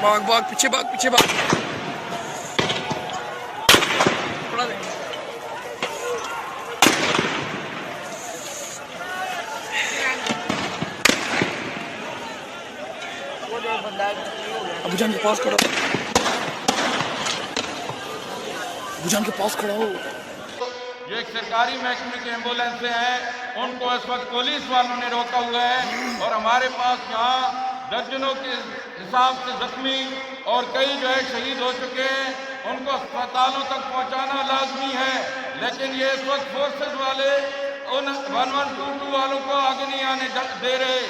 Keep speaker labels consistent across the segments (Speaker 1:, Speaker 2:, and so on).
Speaker 1: भाग भाग पीछे भाग पीछे भाग। थोड़ा दे। अबूजान के पास खड़ा हो, अबूजान के पास खड़ा हो।
Speaker 2: जो एक सरकारी महकमे की एम्बुलेंस हैं उनको इस वक्त पुलिस वालों ने रोका हुआ है और हमारे पास यहाँ दर्जनों के हिसाब से जख्मी और कई जो है शहीद हो चुके हैं। उनको अस्पतालों तक पहुँचाना लाजमी है, लेकिन ये इस वक्त फोर्सेज वाले उन 1122 वालों को आगे नहीं आने दे रहे।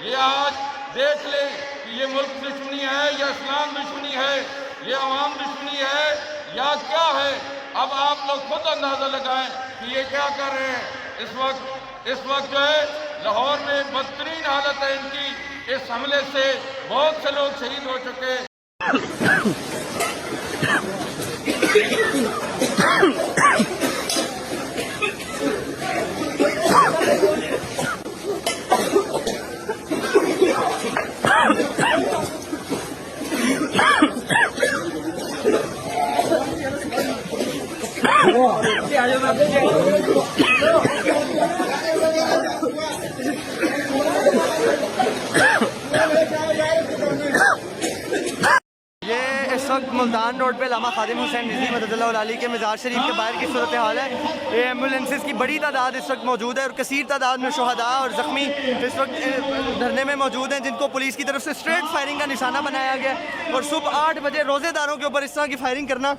Speaker 2: ये आज देख ले कि ये मुल्क दुश्मनी है या इस्लाम दुश्मनी है, ये अवाम दुश्मनी है या क्या है। अब आप लोग खुद अंदाजा लगाएं कि ये क्या कर रहे हैं। इस वक्त जो है लाहौर में बदतरीन हालत है इनकी। इस हमले से बहुत से लोग शहीद हो चुके।
Speaker 3: इस वक्त मुल्तान रोड पे लामा खादिम हुसैन निज़ी मददुल्लाह अली के मज़ार शरीफ के बाहर की सूरत हाल है। ये एम्बुलेंसेस की बड़ी तादाद इस वक्त मौजूद है और कसीर तादाद में शुहदा और ज़ख्मी इस वक्त धरने में मौजूद हैं, जिनको पुलिस की तरफ से स्ट्रेट फायरिंग का निशाना बनाया गया। और सुबह 8 बजे रोज़ेदारों के ऊपर इस तरह की फायरिंग करना